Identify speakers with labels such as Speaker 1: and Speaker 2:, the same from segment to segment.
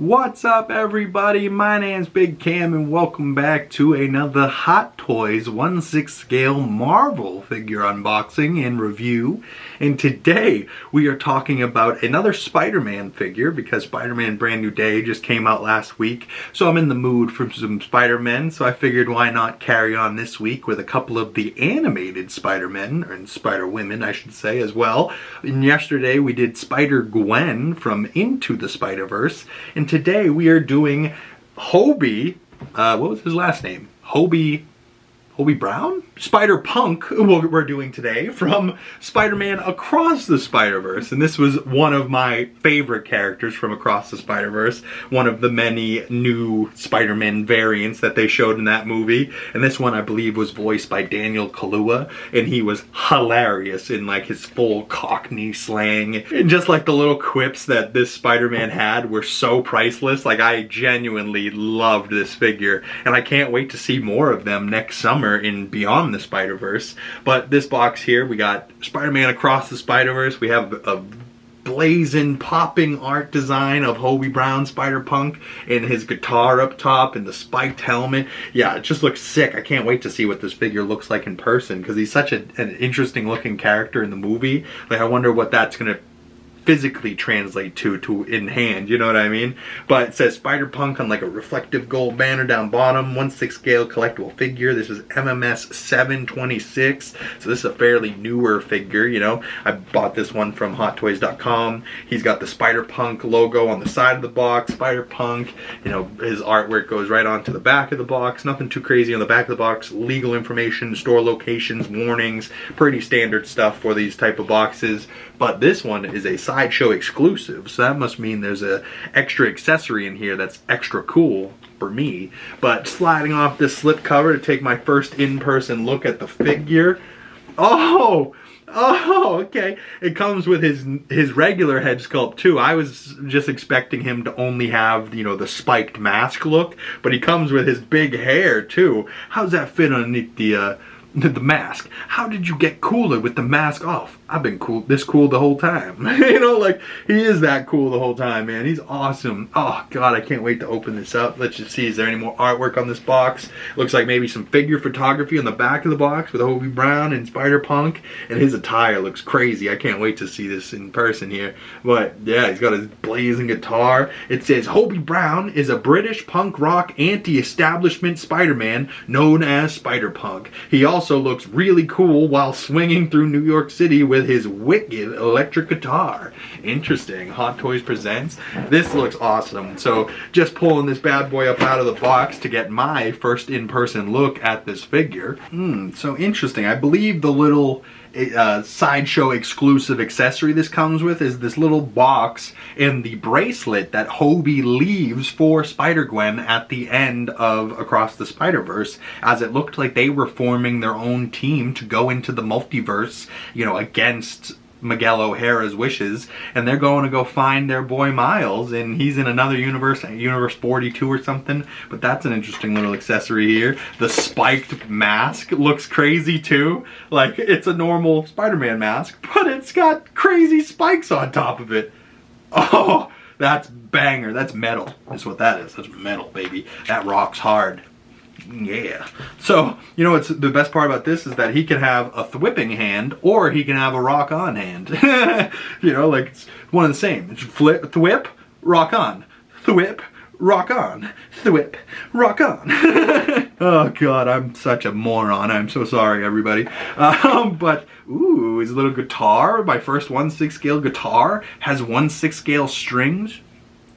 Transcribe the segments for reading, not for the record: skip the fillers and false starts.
Speaker 1: What's up everybody, my name's Big Cam and welcome back to another Hot Toys 1/6 scale Marvel figure unboxing and review. And today we are talking about another Spider-Man figure because Spider-Man Brand New Day just came out last week. So I'm in the mood for some Spider-Men, so I figured why not carry on this week with a couple of the animated Spider-Men, or Spider-Women I should say as well. And yesterday we did Spider-Gwen from Into the Spider-Verse. And today we are doing Hobbie, what was his last name? Hobbie Brown? Spider-Punk, what we're doing today, from Spider-Man Across the Spider-Verse. And this was one of my favorite characters from Across the Spider-Verse. One of the many new Spider-Man variants that they showed in that movie. And this one, I believe, was voiced by Daniel Kaluuya. And he was hilarious in like his full Cockney slang. And just like the little quips that this Spider-Man had were so priceless. Like, I genuinely loved this figure. And I can't wait to see more of them next summer in Beyond the Spider-Verse. But this box here, we got Spider-Man Across the Spider-Verse. We have a blazing, popping art design of Hobbie Brown Spider-Punk and his guitar up top and the spiked helmet. Yeah, it just looks sick. I can't wait to see what this figure looks like in person because he's such an interesting looking character in the movie. Like, I wonder what that's gonna physically translate to in hand, you know what I mean? But it says Spider-Punk on like a reflective gold banner down bottom, 1/6 scale collectible figure. This is MMS 726, so this is a fairly newer figure, you know. I bought this one from HotToys.com. He's got the Spider-Punk logo on the side of the box, Spider-Punk, you know, his artwork goes right onto the back of the box. Nothing too crazy on the back of the box. Legal information, store locations, warnings, pretty standard stuff for these type of boxes. But this one is a Sideshow exclusive, so that must mean there's a extra accessory in here that's extra cool for me. But sliding off this slip cover to take my first in-person look at the figure. Oh, okay. It comes with his regular head sculpt too. I was just expecting him to only have, you know, the spiked mask look, but he comes with his big hair too. How does that fit underneath the mask? How did you get cooler with the mask off? I've been this cool the whole time. You know, like, he is that cool the whole time, man. He's awesome. Oh god, I can't wait to open this up. Let's just see, is there any more artwork on this box? Looks like maybe some figure photography on the back of the box with Hobbie Brown and Spider-Punk, and his attire looks crazy. I can't wait to see this in person here. But yeah, he's got his blazing guitar. It says Hobbie Brown is a British punk rock anti-establishment Spider-Man known as Spider-Punk. He also looks really cool while swinging through New York City with his wicked electric guitar. Interesting. Hot Toys presents. This looks awesome. So just pulling this bad boy up out of the box to get my first in-person look at this figure. So interesting. I believe the little Sideshow exclusive accessory this comes with is this little box and the bracelet that Hobbie leaves for Spider-Gwen at the end of Across the Spider-Verse, as it looked like they were forming their own team to go into the multiverse, you know, against Miguel O'Hara's wishes, and they're going to go find their boy Miles, and he's in another universe, universe 42 or something. But that's an interesting little accessory here. The spiked mask looks crazy too. Like, it's a normal Spider-Man mask, but it's got crazy spikes on top of it. Oh, that's banger. That's metal, is what that is. That's metal, baby. That rocks hard. Yeah. So, you know what's the best part about this is that he can have a thwipping hand or he can have a rock on hand. You know, like, it's one and the same. It's flip, thwip, rock on. Thwip, rock on. Thwip, rock on. Oh god, I'm such a moron. I'm so sorry, everybody. But ooh, his little guitar, my first 1/6 scale guitar, has 1/6 scale strings.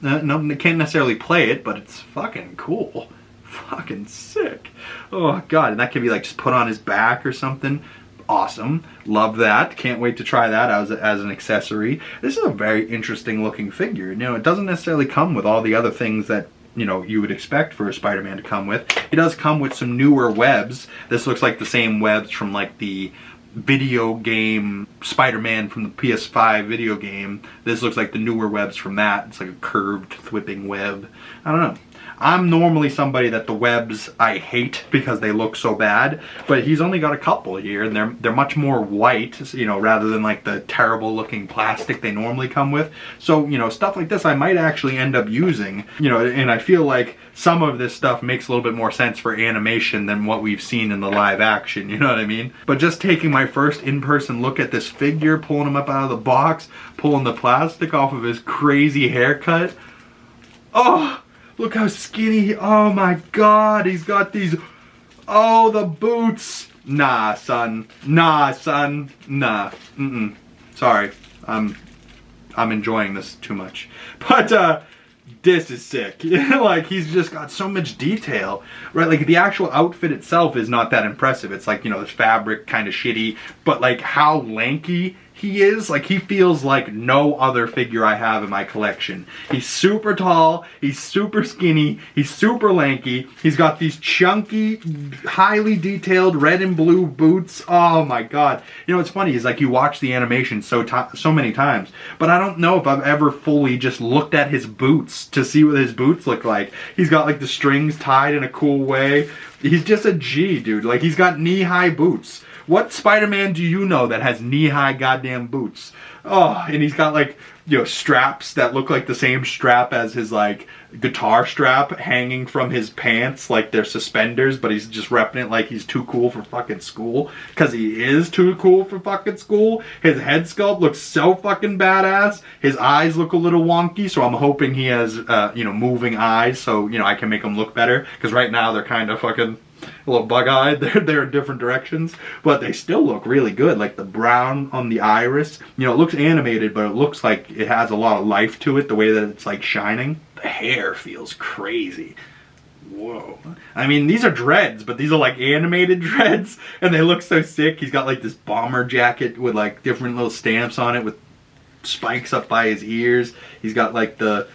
Speaker 1: No, they can't necessarily play it, but it's fucking cool. Fucking sick. Oh god, and that can be like just put on his back or something. Awesome. Love that. Can't wait to try that as an accessory. This is a very interesting looking figure. You know, it doesn't necessarily come with all the other things that, you know, you would expect for a Spider-Man to come with. It does come with some newer webs. This looks like the same webs from like the video game Spider-Man from the PS5 video game. This looks like the newer webs from that. It's like a curved, whipping web. I don't know. I'm normally somebody that the webs I hate because they look so bad, but he's only got a couple here, and they're much more white, you know, rather than like the terrible looking plastic they normally come with. So, you know, stuff like this I might actually end up using, you know, and I feel like some of this stuff makes a little bit more sense for animation than what we've seen in the live action, you know what I mean? But just taking my first in-person look at this figure, pulling him up out of the box, pulling the plastic off of his crazy haircut. Oh! Look how skinny, oh my god, he's got these, oh, the boots. Nah, son, nah, sorry, I'm enjoying this too much. But, this is sick. Like, he's just got so much detail, right? Like, the actual outfit itself is not that impressive. It's like, you know, this fabric kind of shitty, but like how lanky he is, like he feels like no other figure I have in my collection. He's super tall, he's super skinny, he's super lanky, he's got these chunky, highly detailed red and blue boots. Oh my god. You know what's funny is like you watch the animation so many times, but I don't know if I've ever fully just looked at his boots to see what his boots look like. He's got like the strings tied in a cool way. He's just a G, dude. Like, he's got knee-high boots. What Spider-Man do you know that has knee-high goddamn boots? Oh, and he's got like, you know, straps that look like the same strap as his like guitar strap hanging from his pants, like they're suspenders, but he's just repping it like he's too cool for fucking school, because he is too cool for fucking school. His head sculpt looks so fucking badass. His eyes look a little wonky, so I'm hoping he has you know, moving eyes, so, you know, I can make them look better, because right now they're kind of fucking a little bug-eyed. They're in different directions, but they still look really good. Like the brown on the iris, you know, it looks animated, but it looks like it has a lot of life to it, the way that it's like shining. The hair feels crazy. Whoa. I mean, these are dreads, but these are like animated dreads, and they look so sick. He's got like this bomber jacket with like different little stamps on it with spikes up by his ears. He's got like the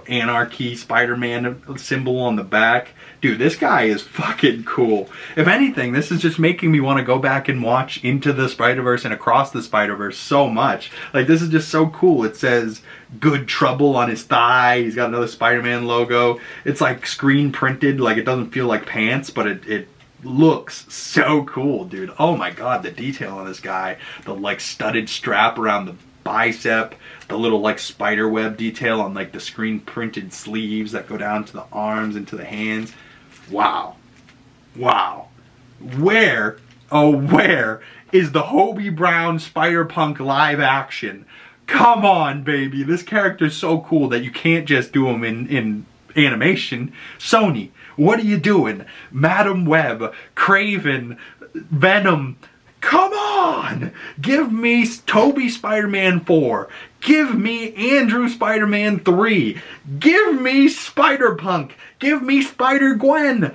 Speaker 1: Anarchy Spider-Man symbol on the back. Dude, this guy is fucking cool. If anything, this is just making me want to go back and watch Into the Spider-Verse and Across the Spider-Verse so much. Like, this is just so cool. It says Good Trouble on his thigh. He's got another Spider-Man logo. It's like screen printed. Like, it doesn't feel like pants, but it looks so cool, dude. Oh my god, the detail on this guy. The like studded strap around the bicep, the little like spider web detail on like the screen printed sleeves that go down to the arms and to the hands. Wow. Wow. Where, oh where is the Hobbie Brown Spider-Punk live action? Come on, baby. This character is so cool that you can't just do him in animation. Sony, what are you doing? Madam Web, Craven, Venom. Come on! Give me Tobey Spider-Man 4. Give me Andrew Spider-Man 3. Give me Spider-Punk. Give me Spider-Gwen.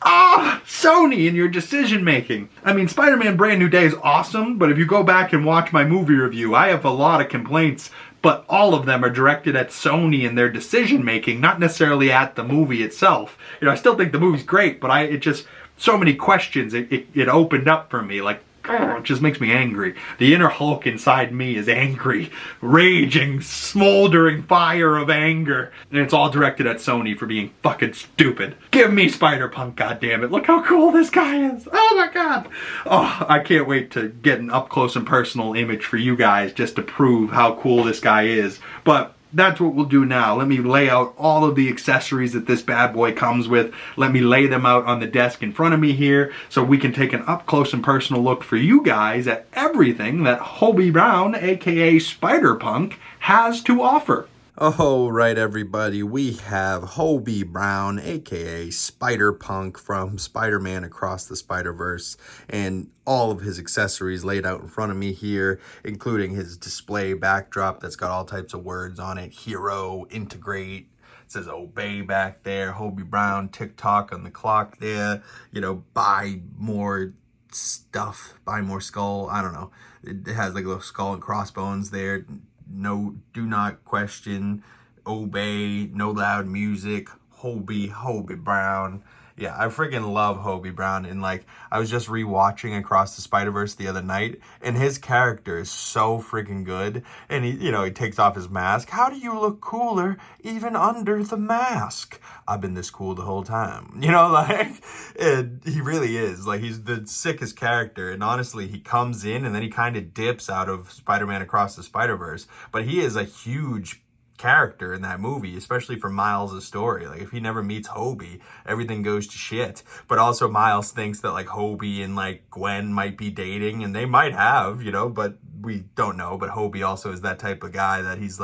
Speaker 1: Ah, Sony in your decision making. I mean, Spider-Man Brand New Day is awesome, but if you go back and watch my movie review, I have a lot of complaints, but all of them are directed at Sony and their decision making, not necessarily at the movie itself. You know, I still think the movie's great, but it just, so many questions it opened up for me, like, it just makes me angry. The inner Hulk inside me is angry, raging, smoldering fire of anger. And it's all directed at Sony for being fucking stupid. Give me Spider-Punk, goddammit. Look how cool this guy is. Oh my god. Oh, I can't wait to get an up close and personal image for you guys just to prove how cool this guy is. But that's what we'll do now. Let me lay out all of the accessories that this bad boy comes with. Let me lay them out on the desk in front of me here so we can take an up close and personal look for you guys at everything that Hobbie Brown, aka Spider-Punk, has to offer.
Speaker 2: Oh, right, everybody, we have Hobbie Brown, aka Spider-Punk from Spider-Man Across the Spider-Verse, and all of his accessories laid out in front of me here, including his display backdrop that's got all types of words on it. Hero, integrate, it says obey back there, Hobbie Brown, TikTok on the clock there, you know, buy more stuff, buy more skull, I don't know. It has like a little skull and crossbones there. No, do not question, obey, no loud music, Hobbie Brown. Yeah, I freaking love Hobbie Brown. And like, I was just rewatching Across the Spider-Verse the other night, and his character is so freaking good. And he takes off his mask. How do you look cooler even under the mask? I've been this cool the whole time. Like, and he really is. Like, he's the sickest character. And honestly, he comes in and then he kind of dips out of Spider-Man Across the Spider-Verse. But he is a huge character in that movie, especially for Miles' story. Like, if he never meets Hobbie, everything goes to shit. But also Miles thinks that like Hobbie and like Gwen might be dating, and they might have, but we don't know. But Hobbie also is that type of guy that he's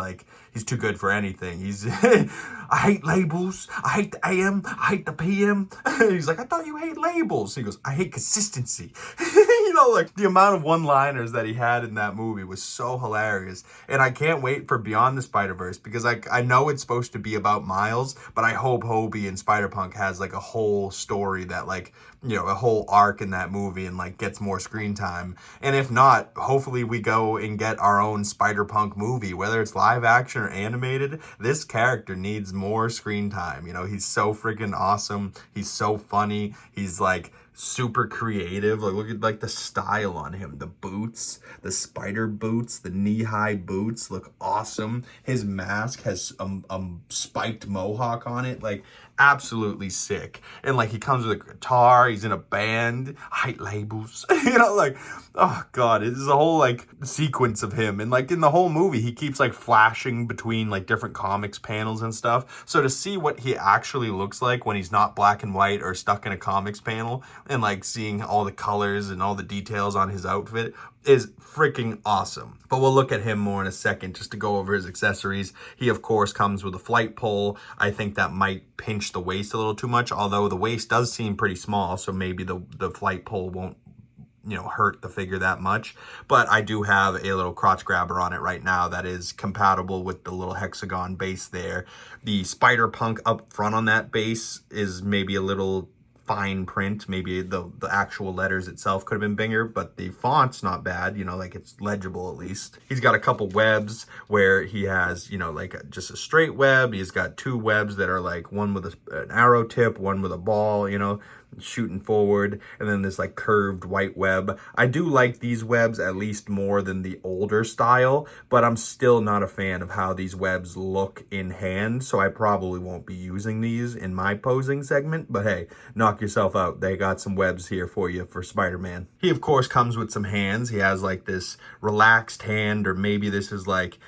Speaker 2: too good for anything. He's I hate labels. I hate the AM. I hate the PM. He's like, I thought you hate labels. He goes, I hate consistency. Like, the amount of one-liners that he had in that movie was so hilarious. And I can't wait for Beyond the Spider-Verse, because I know it's supposed to be about Miles, but I hope Hobbie and Spider-Punk has like a whole story that like, a whole arc in that movie and like gets more screen time. And if not, hopefully we go and get our own Spider-Punk movie, whether it's live action or animated. This character needs more screen time. He's so freaking awesome. He's so funny. He's like super creative. Like, look at like the style on him. The boots, the spider boots, the knee-high boots look awesome. His mask has a spiked mohawk on it. Like, absolutely sick. And like, he comes with a guitar. He's in a band. I hate labels. Like, oh god, it's a whole like sequence of him. And like, in the whole movie, he keeps like flashing between like different comics panels and stuff. So to see what he actually looks like when he's not black and white or stuck in a comics panel, and like seeing all the colors and all the details on his outfit is freaking awesome. But we'll look at him more in a second, just to go over his accessories. He of course comes with a flight pole. I think that might pinch the waist a little too much, although the waist does seem pretty small, so maybe the flight pole won't hurt the figure that much. But I do have a little crotch grabber on it right now that is compatible with the little hexagon base there. The Spider-Punk up front on that base is maybe a little fine print. Maybe the actual letters itself could have been bigger, but the font's not bad, like it's legible at least. He's got a couple webs where he has, like just a straight web. He's got two webs that are like one with an arrow tip, one with a ball, shooting forward, and then this like curved white web. I do like these webs at least more than the older style, but I'm still not a fan of how these webs look in hand, so I probably won't be using these in my posing segment. But hey, knock yourself out. They got some webs here for you for Spider-Man. He of course comes with some hands. He has like this relaxed hand, or maybe this is like,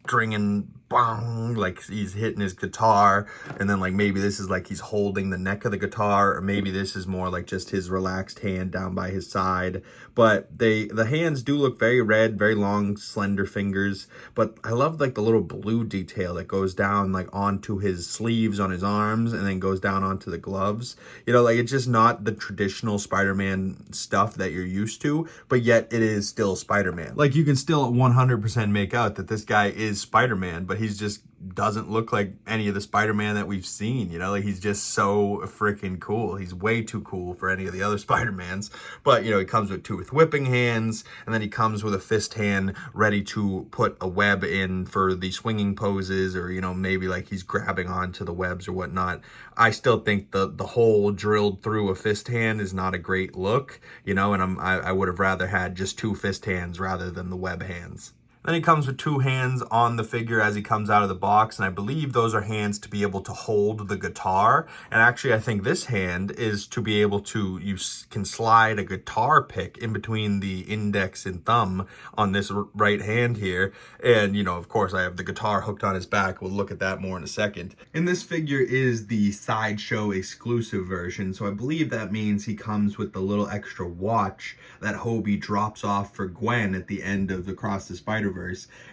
Speaker 2: stringing, bong, like he's hitting his guitar, and then like maybe this is like he's holding the neck of the guitar, or maybe this is more like just his relaxed hand down by his side. But the hands do look very red, very long, slender fingers. But I love like the little blue detail that goes down like onto his sleeves on his arms, and then goes down onto the gloves. Like, it's just not the traditional Spider-Man stuff that you're used to, but yet it is still Spider-Man. Like, you can still 100% make out that this guy is Spider-Man, but he's just doesn't look like any of the Spider-Man that we've seen, like he's just so freaking cool. He's way too cool for any of the other Spider-Mans. But he comes with two with whipping hands, and then he comes with a fist hand ready to put a web in for the swinging poses, or maybe like he's grabbing onto the webs or whatnot. I still think the hole drilled through a fist hand is not a great look, and I would have rather had just two fist hands rather than the web hands. Then he comes with two hands on the figure as he comes out of the box, and I believe those are hands to be able to hold the guitar. And actually, I think this hand is to be able to, you can slide a guitar pick in between the index and thumb on this right hand here. And, of course, I have the guitar hooked on his back. We'll look at that more in a second. And this figure is the Sideshow exclusive version, so I believe that means he comes with the little extra watch that Hobbie drops off for Gwen at the end of Across the Spider-Verse.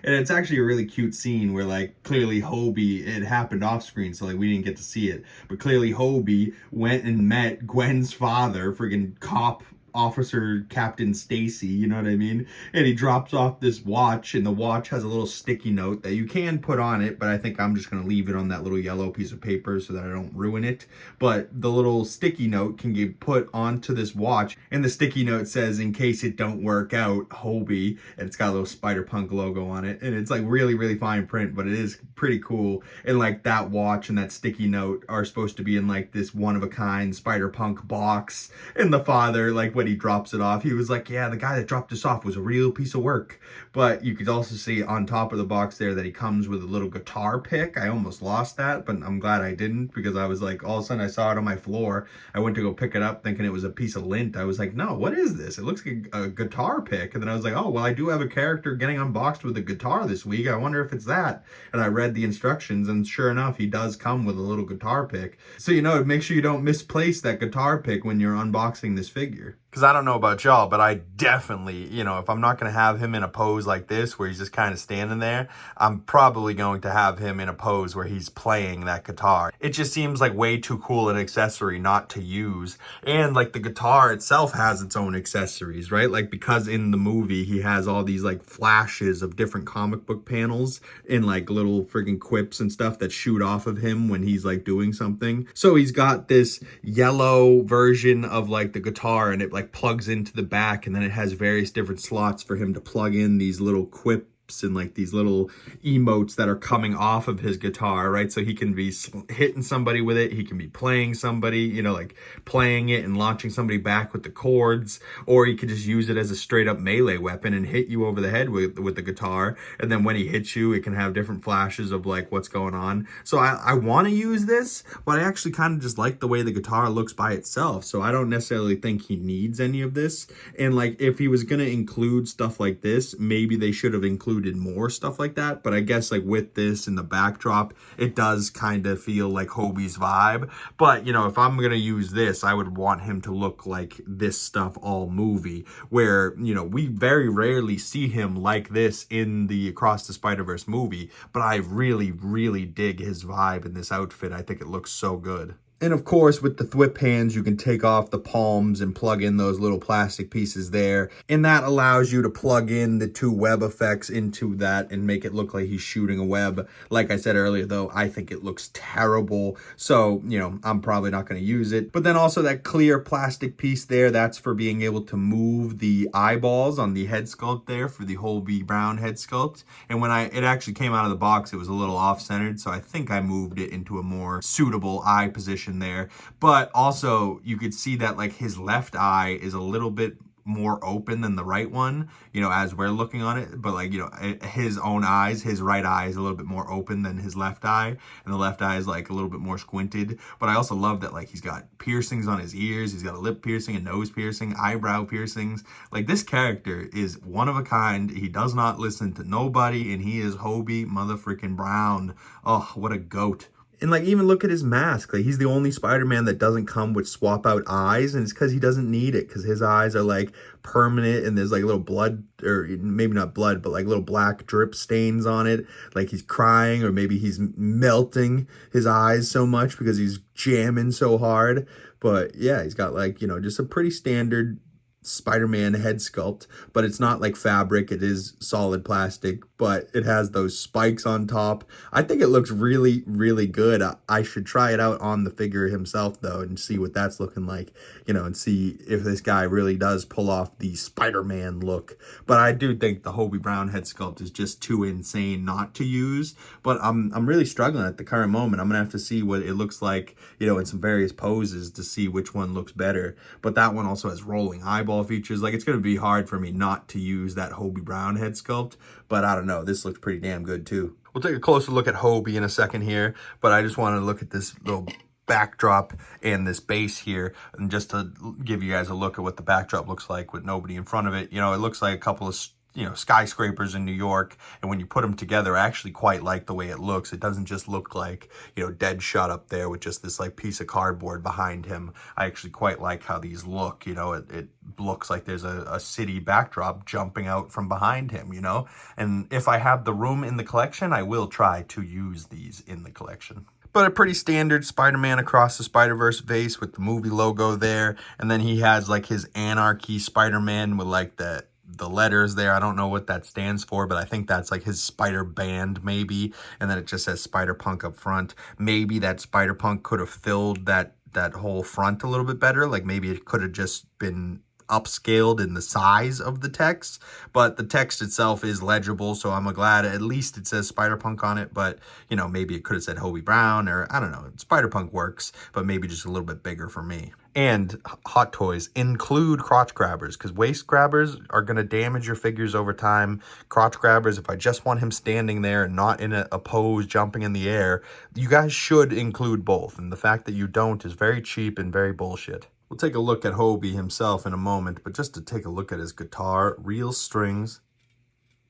Speaker 2: And it's actually a really cute scene where like clearly Hobbie, it happened off screen, so like we didn't get to see it, but clearly Hobbie went and met Gwen's father, friggin' cop Officer Captain Stacy, you know what I mean? And he drops off this watch, and the watch has a little sticky note that you can put on it, but I think I'm just going to leave it on that little yellow piece of paper so that I don't ruin it. But the little sticky note can get put onto this watch, and the sticky note says, in case it don't work out, Hobbie, and it's got a little Spider-Punk logo on it, and it's like really, really fine print, but it is pretty cool. And like that watch and that sticky note are supposed to be in like this one-of-a-kind Spider-Punk box, and the father, like when he drops it off, he was like, yeah, the guy that dropped this off was a real piece of work. But you could also see on top of the box there that he comes with a little guitar pick. I almost lost that, but I'm glad I didn't, because I was like, all of a sudden I saw it on my floor. I went to go pick it up thinking it was a piece of lint. I was like, no, what is this? It looks like a guitar pick. And then I was like, oh, well, I do have a character getting unboxed with a guitar this week. I wonder if it's that. And I read the instructions, and sure enough, he does come with a little guitar pick. So, you know, make sure you don't misplace that guitar pick when you're unboxing this figure. Because I don't know about y'all, but I definitely, you know, if I'm not going to have him in a pose like this where he's just kind of standing there, I'm probably going to have him in a pose where he's playing that guitar. It just seems like way too cool an accessory not to use. And like the guitar itself has its own accessories, right? Like because in the movie he has all these like flashes of different comic book panels and like little freaking quips and stuff that shoot off of him when he's like doing something. So he's got this yellow version of like the guitar, and it like plugs into the back, and then it has various different slots for him to plug in these little quips and like these little emotes that are coming off of his guitar, right? So he can be hitting somebody with it, he can be playing somebody, you know, like playing it and launching somebody back with the chords, or he could just use it as a straight up melee weapon and hit you over the head with the guitar. And then when he hits you, it can have different flashes of like what's going on. So I want to use this, but I actually kind of just like the way the guitar looks by itself. So I don't necessarily think he needs any of this. And like if he was going to include stuff like this, maybe they should have included more stuff like that. But I guess like with this in the backdrop, it does kind of feel like Hobbie's vibe. But you know, if I'm gonna use this, I would want him to look like this stuff all movie, where, you know, we very rarely see him like this in the Across the Spider-Verse movie, but I really, really dig his vibe in this outfit. I think it looks so good. And of course, with the thwip hands, you can take off the palms and plug in those little plastic pieces there. And that allows you to plug in the two web effects into that and make it look like he's shooting a web. Like I said earlier, though, I think it looks terrible. So, you know, I'm probably not going to use it. But then also that clear plastic piece there, that's for being able to move the eyeballs on the head sculpt there for the Hobbie Brown head sculpt. And when it actually came out of the box, it was a little off-centered. So I think I moved it into a more suitable eye position there. But also you could see that like his left eye is a little bit more open than the right one, you know, as we're looking on it. But like, you know, his own eyes, his right eye is a little bit more open than his left eye, and the left eye is like a little bit more squinted. But I also love that like he's got piercings on his ears, he's got a lip piercing, a nose piercing, eyebrow piercings. Like this character is one of a kind. He does not listen to nobody, and he is Hobbie motherfucking Brown. Oh, what a goat. And like, even look at his mask. Like, he's the only Spider-Man that doesn't come with swap out eyes, and it's because he doesn't need it, because his eyes are like permanent, and there's like little blood, or maybe not blood, but like little black drip stains on it. Like he's crying, or maybe he's melting his eyes so much because he's jamming so hard. But yeah, he's got like, you know, just a pretty standard Spider-Man head sculpt, but it's not like fabric, it is solid plastic, but it has those spikes on top. I think it looks really, really good. I should try it out on the figure himself though, and see what that's looking like, you know, and see if this guy really does pull off the Spider-Man look. But I do think the Hobbie Brown head sculpt is just too insane not to use. But I'm really struggling at the current moment. I'm gonna have to see what it looks like, you know, in some various poses to see which one looks better. But that one also has rolling eyeball features. Like, it's going to be hard for me not to use that Hobbie Brown head sculpt, but I don't know, this looks pretty damn good too. We'll take a closer look at Hobbie in a second here, but I just wanted to look at this little backdrop and this base here, and just to give you guys a look at what the backdrop looks like with nobody in front of it. You know, it looks like a couple of, you know, skyscrapers in New York, and when you put them together, I actually quite like the way it looks. It doesn't just look like, you know, dead shot up there with just this like piece of cardboard behind him. I actually quite like how these look. You know, it looks like there's a city backdrop jumping out from behind him, you know. And if I have the room in the collection, I will try to use these in the collection. But a pretty standard Spider-Man Across the Spider-Verse vase with the movie logo there. And then he has like his Anarchy Spider-Man with like the letters there. I don't know what that stands for, but I think that's like his Spider Band maybe. And then it just says Spider-Punk up front. Maybe that Spider-Punk could have filled that whole front a little bit better. Like maybe it could have just been upscaled in the size of the text, but the text itself is legible, so I'm glad at least it says Spider-Punk on it. But you know, maybe it could have said Hobbie Brown, or I don't know. Spider-Punk works, but maybe just a little bit bigger for me. And Hot Toys include crotch grabbers, because waist grabbers are going to damage your figures over time. Crotch grabbers, if I just want him standing there and not in a pose jumping in the air, you guys should include both. And the fact that you don't is very cheap and very bullshit. We'll take a look at Hobbie himself in a moment, but just to take a look at his guitar, real strings,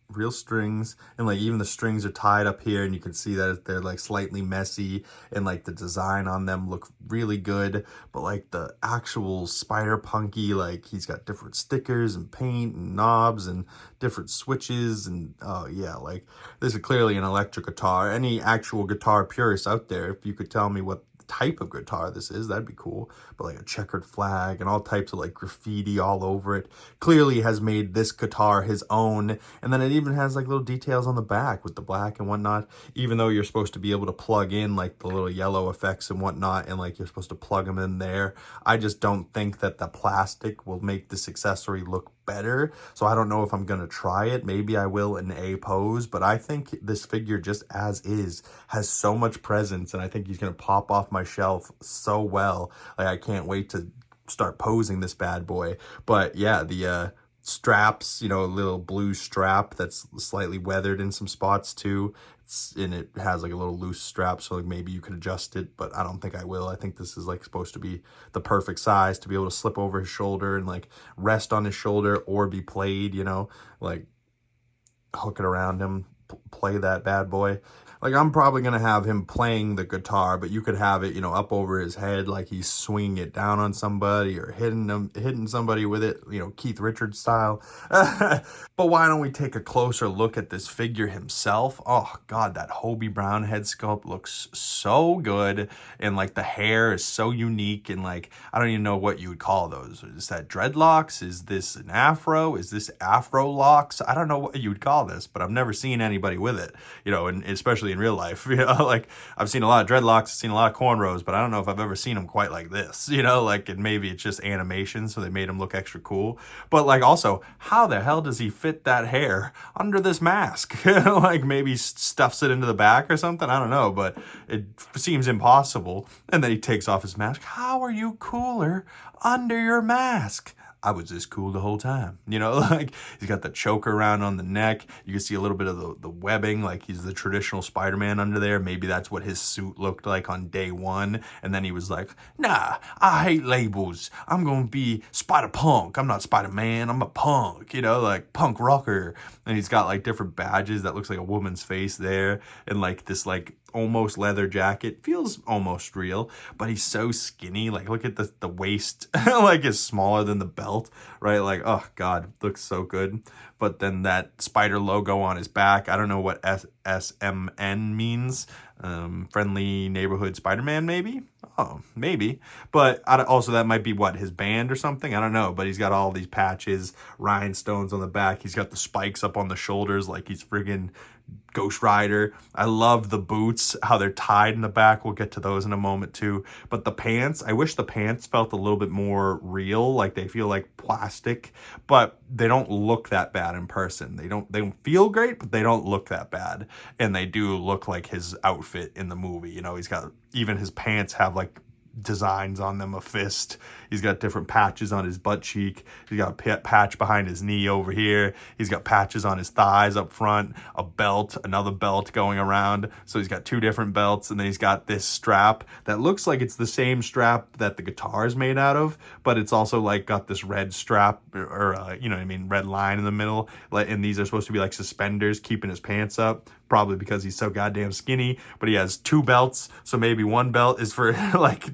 Speaker 2: and like even the strings are tied up here, and you can see that they're like slightly messy, and like the design on them look really good. But like the actual Spider-Punky, like he's got different stickers and paint and knobs and different switches, and oh yeah, like this is clearly an electric guitar. Any actual guitar purist out there, if you could tell me what type of guitar this is, that'd be cool. But like a checkered flag and all types of like graffiti all over it clearly has made this guitar his own. And then it even has like little details on the back with the black and whatnot, even though you're supposed to be able to plug in like the little yellow effects and whatnot, and like you're supposed to plug them in there. I just don't think that the plastic will make this accessory look better, so I don't know if I'm gonna try it. Maybe I will in a pose, but I think this figure just as is has so much presence, and I think he's gonna pop off my shelf so well. Like I can't wait to start posing this bad boy. But yeah, the straps, you know, a little blue strap that's slightly weathered in some spots too. And it has like a little loose strap, so like maybe you could adjust it, but I don't think I will. I think this is like supposed to be the perfect size to be able to slip over his shoulder and like rest on his shoulder, or be played, you know, like hook it around him, play that bad boy. Like I'm probably gonna have him playing the guitar, but you could have it, you know, up over his head, like he's swinging it down on somebody or hitting somebody with it, you know, Keith Richards style. But why don't we take a closer look at this figure himself? Oh God, that Hobbie Brown head sculpt looks so good, and like the hair is so unique, and like I don't even know what you would call those. Is that dreadlocks? Is this an afro? Is this afro locks? I don't know what you would call this, but I've never seen anybody with it, you know, and especially in real life, you know, like I've seen a lot of dreadlocks, I've seen a lot of cornrows, but I don't know if I've ever seen them quite like this, you know, like, and maybe it's just animation, so they made him look extra cool. But like also, how the hell does he fit that hair under this mask? Like maybe stuffs it into the back or something, I don't know, but it seems impossible. And then he takes off his mask. How are you cooler under your mask? I was this cool the whole time, you know, like he's got the choker around on the neck. You can see a little bit of the webbing, like he's the traditional Spider-Man under there. Maybe that's what his suit looked like on day one. And then he was like, nah, I hate labels. I'm going to be Spider-Punk. I'm not Spider-Man. I'm a punk, you know, like punk rocker. And he's got like different badges that looks like a woman's face there. And like this like almost leather jacket, feels almost real, but he's so skinny. Like look at the waist, like is smaller than the belt, right? Like, oh God, looks so good. But then that spider logo on his back, I don't know what SMN means. Friendly Neighborhood Spider-Man, maybe? Oh, maybe. But also that might be what, his band or something? I don't know. But he's got all these patches, rhinestones on the back. He's got the spikes up on the shoulders like he's friggin' Ghost Rider. I love the boots, how they're tied in the back. We'll get to those in a moment too. But the pants, I wish the pants felt a little bit more real. Like they feel like plastic, but they don't look that bad in person. They don't feel great, but they don't look that bad. And they do look like his outfit in the movie. You know, he's got, even his pants have like designs on them, a fist. He's got different patches on his butt cheek. He's got a patch behind his knee over here. He's got patches on his thighs up front, a belt, another belt going around. So he's got two different belts, and then he's got this strap that looks like it's the same strap that the guitar is made out of, but it's also like got this red strap or you know what I mean, red line in the middle. And these are supposed to be like suspenders keeping his pants up, probably because he's so goddamn skinny. But he has two belts, so maybe one belt is for like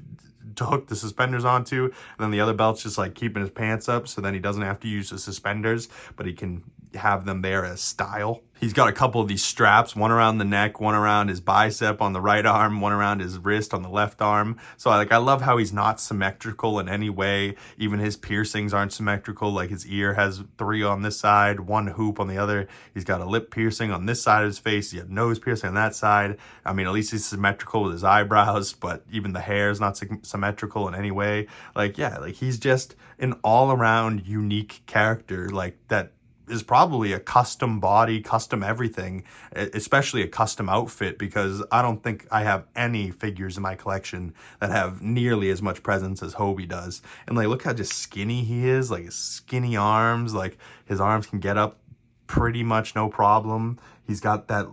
Speaker 2: to hook the suspenders onto, and then the other belt's just like keeping his pants up, so then he doesn't have to use the suspenders, but he can have them there as style. He's got a couple of these straps, one around the neck, one around his bicep on the right arm, one around his wrist on the left arm. So I love how he's not symmetrical in any way. Even his piercings aren't symmetrical. Like his ear has 3 on this side, 1 hoop on the other. He's got a lip piercing on this side of his face. He had nose piercing on that side. I mean, at least he's symmetrical with his eyebrows, but even the hair is not symmetrical in any way. Like, yeah, like he's just an all-around unique character, like that is probably a custom body, custom everything, especially a custom outfit, because I don't think I have any figures in my collection that have nearly as much presence as Hobbie does. And like, look how just skinny he is, like his skinny arms, like his arms can get up pretty much no problem. He's got that,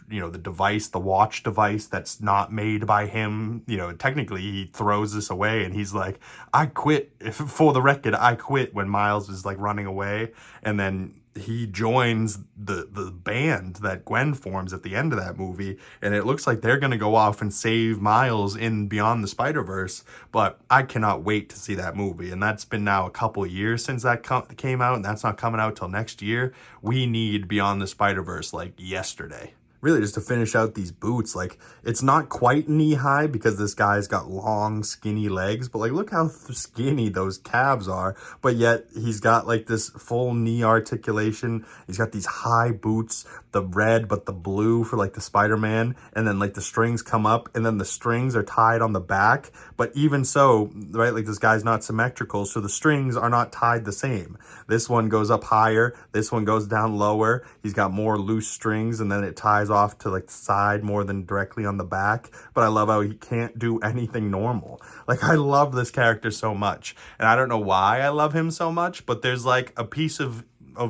Speaker 2: you know, the device, the watch device that's not made by him. You know, technically he throws this away and he's like, I quit. For the record, I quit, when Miles is like running away. And then he joins the band that Gwen forms at the end of that movie. And it looks like they're going to go off and save Miles in Beyond the Spider-Verse. But I cannot wait to see that movie. And that's been now a couple years since that came out. And that's not coming out till next year. We need Beyond the Spider-Verse like yesterday. Really, just to finish out these boots, like, it's not quite knee high because this guy's got long, skinny legs, but like, look how skinny those calves are, but yet he's got like this full knee articulation. He's got these high boots, the red but the blue for like the Spider-Man, and then like the strings come up, and then the strings are tied on the back. But even so, right, like this guy's not symmetrical, so the strings are not tied the same. This one goes up higher, this one goes down lower. He's got more loose strings, and then it ties off to like the side more than directly on the back. But I love how he can't do anything normal. Like, I love this character so much, and I don't know why I love him so much, but there's like a piece of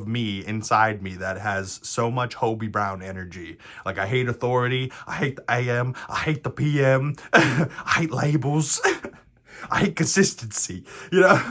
Speaker 2: me inside me that has so much Hobbie Brown energy. Like, I hate authority, I hate the AM, I hate the PM, I hate labels, I hate consistency, you know.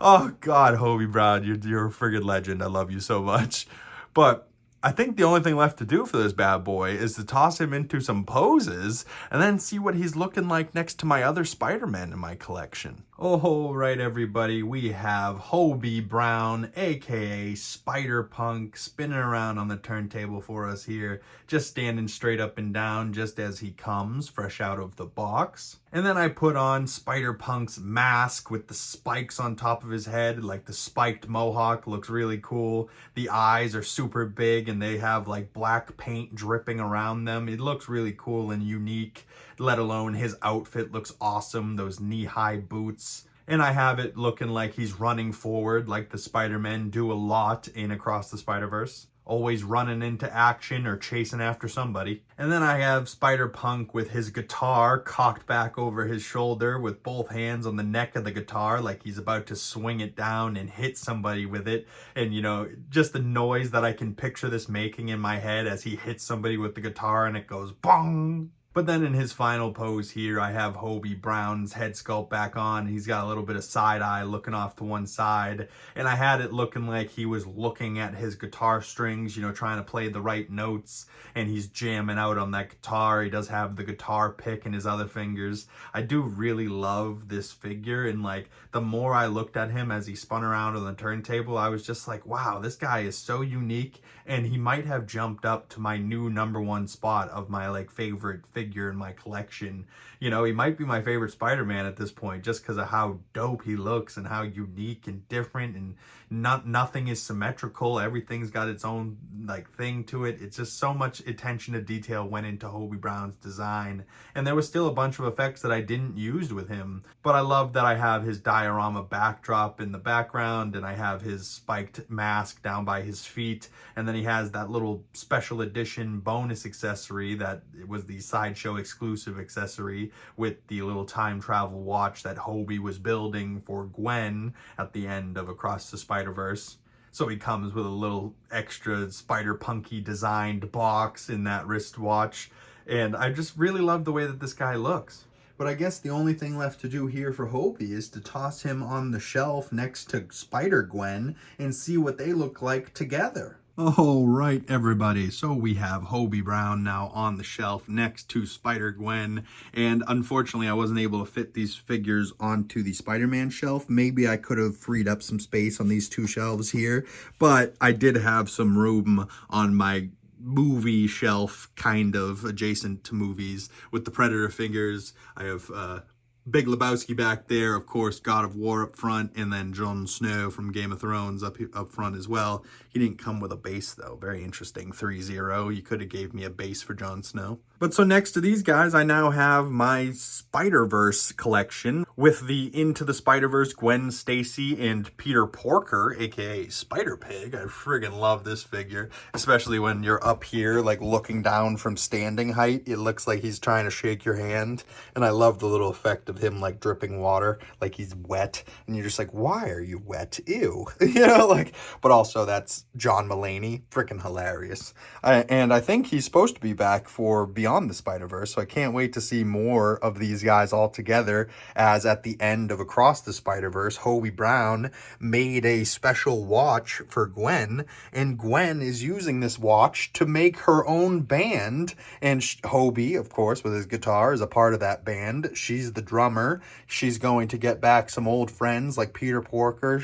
Speaker 2: Oh God, Hobbie Brown, you're a friggin' legend. I love you so much. But I think the only thing left to do for this bad boy is to toss him into some poses and then see what he's looking like next to my other Spider-Man in my collection. Oh, right, everybody, we have Hobbie Brown, aka Spider-Punk, spinning around on the turntable for us here, just standing straight up and down just as he comes, fresh out of the box. And then I put on Spider-Punk's mask with the spikes on top of his head, like the spiked mohawk looks really cool. The eyes are super big and they have like black paint dripping around them. It looks really cool and unique, let alone his outfit looks awesome, those knee-high boots. And I have it looking like he's running forward like the Spider-Men do a lot in Across the Spider-Verse. Always running into action or chasing after somebody. And then I have Spider-Punk with his guitar cocked back over his shoulder with both hands on the neck of the guitar like he's about to swing it down and hit somebody with it. And, you know, just the noise that I can picture this making in my head as he hits somebody with the guitar and it goes bong. But then in his final pose here, I have Hobbie Brown's head sculpt back on. He's got a little bit of side eye looking off to one side. And I had it looking like he was looking at his guitar strings, you know, trying to play the right notes. And he's jamming out on that guitar. He does have the guitar pick in his other fingers. I do really love this figure. And like, the more I looked at him as he spun around on the turntable, I was just like, wow, this guy is so unique. And he might have jumped up to my new #1 spot of my like favorite figure in my collection. You know, he might be my favorite Spider-Man at this point just because of how dope he looks and how unique and different, and nothing is symmetrical. Everything's got its own like thing to it. It's just so much attention to detail went into Hobbie Brown's design, and there was still a bunch of effects that I didn't use with him. But I love that I have his diorama backdrop in the background, and I have his spiked mask down by his feet, and then he has that little special edition bonus accessory that was the Sideshow exclusive accessory with the little time travel watch that Hobbie was building for Gwen at the end of Across the Spider-Verse. So he comes with a little extra Spider-Punky designed box in that wristwatch. And I just really love the way that this guy looks. But I guess the only thing left to do here for Hobbie is to toss him on the shelf next to Spider-Gwen and see what they look like together.
Speaker 1: All right, everybody. So we have Hobbie Brown now on the shelf next to Spider-Gwen. And unfortunately, I wasn't able to fit these figures onto the Spider-Man shelf. Maybe I could have freed up some space on these two shelves here. But I did have some room on my movie shelf, kind of adjacent to movies, with the Predator figures. I have Big Lebowski back there, of course, God of War up front, and then Jon Snow from Game of Thrones up front as well. He didn't come with a base, though. Very interesting. 3-0. You could have gave me a base for Jon Snow. But so next to these guys, I now have my Spider-Verse collection with the Into the Spider-Verse Gwen Stacy and Peter Porker, aka Spider-Pig. I friggin' love this figure, especially when you're up here, like looking down from standing height. It looks like he's trying to shake your hand, and I love the little effect of him like dripping water, like he's wet, and you're just like, why are you wet? Ew. You know, like, but also that's John Mulaney, freaking hilarious. And I think he's supposed to be back for Beyond the Spider-Verse, so I can't wait to see more of these guys all together, as at the end of Across the Spider-Verse, Hobbie Brown made a special watch for Gwen, and Gwen is using this watch to make her own band, and Hobbie, of course, with his guitar, is a part of that band. She's the drummer. She's going to get back some old friends like Peter Porker,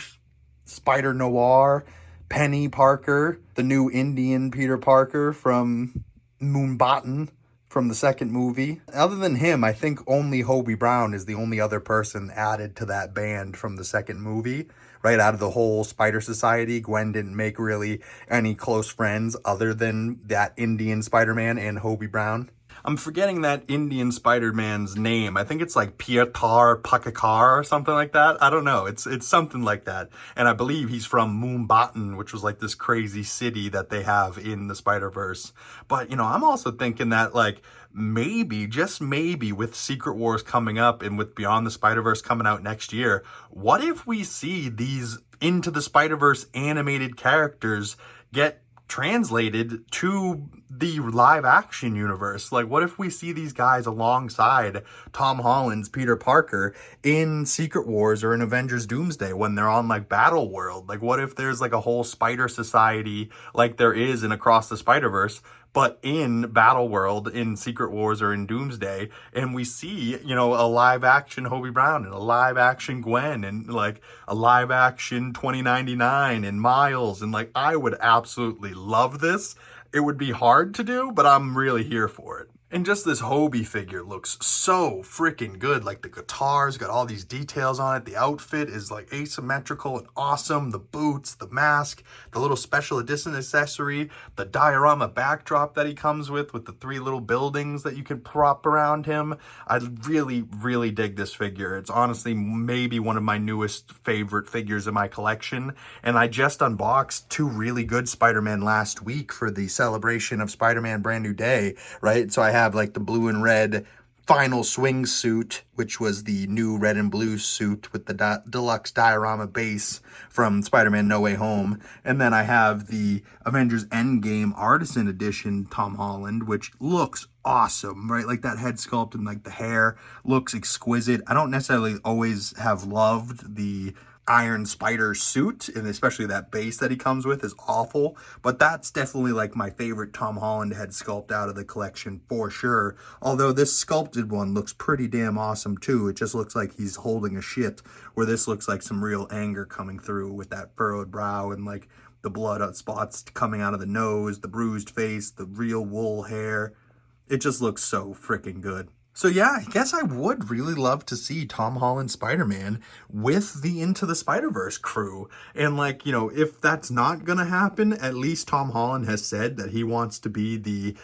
Speaker 1: Spider Noir, Penny Parker, the new Indian Peter Parker from Moonbatten from the second movie. Other than him, I think only Hobbie Brown is the only other person added to that band from the second movie. Right out of the whole Spider Society, Gwen didn't make really any close friends other than that Indian Spider-Man and Hobbie Brown. I'm forgetting that Indian Spider-Man's name. I think it's like Pietro Pakakar or something like that. I don't know. It's something like that. And I believe he's from Moonbatten, which was like this crazy city that they have in the Spider-Verse. But, you know, I'm also thinking that, like, maybe, just maybe, with Secret Wars coming up and with Beyond the Spider-Verse coming out next year, what if we see these Into the Spider-Verse animated characters get translated to the live action universe? Like, what if we see these guys alongside Tom Holland's Peter Parker in Secret Wars or in Avengers Doomsday when they're on like Battle World? Like, what if there's like a whole Spider Society like there is in Across the Spider-Verse, but in Battle World, in Secret Wars, or in Doomsday, and we see, you know, a live-action Hobbie Brown and a live-action Gwen and, like, a live-action 2099 and Miles, and, like, I would absolutely love this. It would be hard to do, but I'm really here for it. And just this Hobbie figure looks so freaking good. Like, the guitar's got all these details on it. The outfit is like asymmetrical and awesome. The boots, the mask, the little special edition accessory, the diorama backdrop that he comes with the 3 little buildings that you can prop around him. I really, really dig this figure. It's honestly maybe one of my newest favorite figures in my collection. And I just unboxed 2 really good Spider-Man last week for the celebration of Spider-Man Brand New Day, right? So I have like the blue and red final swing suit, which was the new red and blue suit with the deluxe diorama base from Spider-Man No Way Home. And then I have the Avengers Endgame Artisan Edition Tom Holland, which looks awesome, right? Like that head sculpt and like the hair looks exquisite. I don't necessarily always have loved the Iron Spider suit, and especially that base that he comes with is awful, but that's definitely like my favorite Tom Holland head sculpt out of the collection for sure. Although this sculpted one looks pretty damn awesome too. It just looks like he's holding a shit, where this looks like some real anger coming through with that furrowed brow and like the blood spots coming out of the nose, the bruised face, the real wool hair. It just looks so freaking good. So yeah, I guess I would really love to see Tom Holland Spider-Man with the Into the Spider-Verse crew. And like, you know, if that's not going to happen, at least Tom Holland has said that he wants to be the,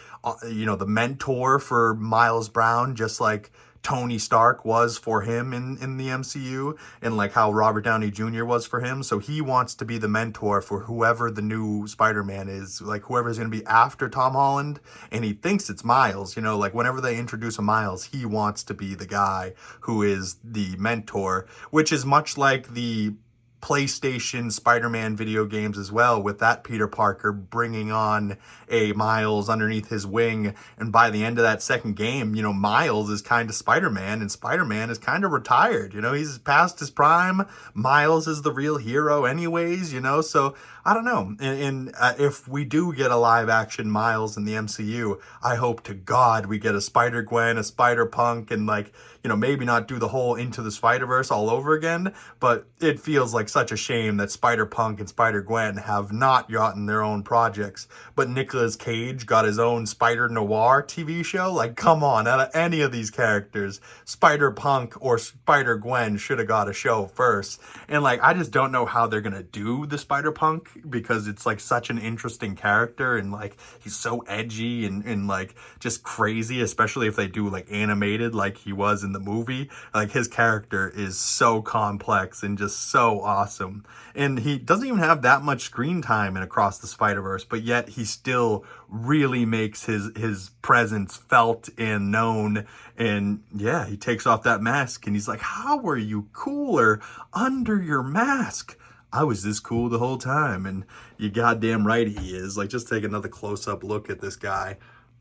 Speaker 1: you know, the mentor for Miles Brown, just like Tony Stark was for him in the MCU, and like how Robert Downey Jr. was for him. So he wants to be the mentor for whoever the new Spider-Man is, like whoever's going to be after Tom Holland. And he thinks it's Miles, you know, like whenever they introduce a Miles, he wants to be the guy who is the mentor, which is much like the PlayStation Spider-Man video games as well, with that Peter Parker bringing on a Miles underneath his wing. And by the end of that second game, you know, Miles is kind of Spider-Man and Spider-Man is kind of retired. You know, he's past his prime. Miles is the real hero anyways, you know, so
Speaker 2: I don't know. And if we do get a live action Miles in the MCU, I hope to God we get a Spider-Gwen, a Spider-Punk, and like, you know, maybe not do the whole Into the Spider-Verse all over again, but it feels like such a shame that Spider-Punk and Spider-Gwen have not gotten their own projects, but Nicolas Cage got his own Spider-Noir TV show. Like, come on, out of any of these characters, Spider-Punk or Spider-Gwen should have got a show first. And like, I just don't know how they're gonna do the Spider-Punk, because it's like such an interesting character, and like he's so edgy and like just crazy, especially if they do like animated like he was in the movie. Like, his character is so complex and just so awesome, and he doesn't even have that much screen time in Across the Spider-Verse, but yet he still really makes his presence felt and known. And yeah, he takes off that mask and he's like, how were you cooler under your mask? I was this cool the whole time. And you goddamn right he is. Like, just take another close-up look at this guy.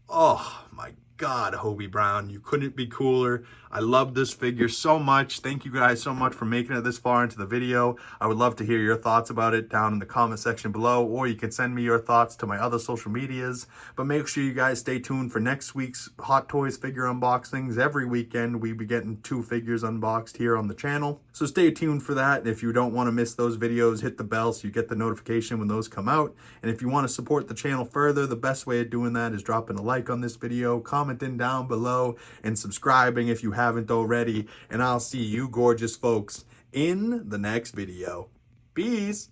Speaker 2: Oh my God, Hobbie Brown, you couldn't be cooler. I love this figure so much. Thank you guys so much for making it this far into the video. I would love to hear your thoughts about it down in the comment section below, or you can send me your thoughts to my other social medias. But make sure you guys stay tuned for next week's Hot Toys figure unboxings. Every weekend we be getting 2 figures unboxed here on the channel, so stay tuned for that. If you don't want to miss those videos, hit the bell so you get the notification when those come out. And if you want to support the channel further, the best way of doing that is dropping a like on this video, commenting down below, and subscribing if you haven't already. And I'll see you gorgeous folks in the next video. Peace.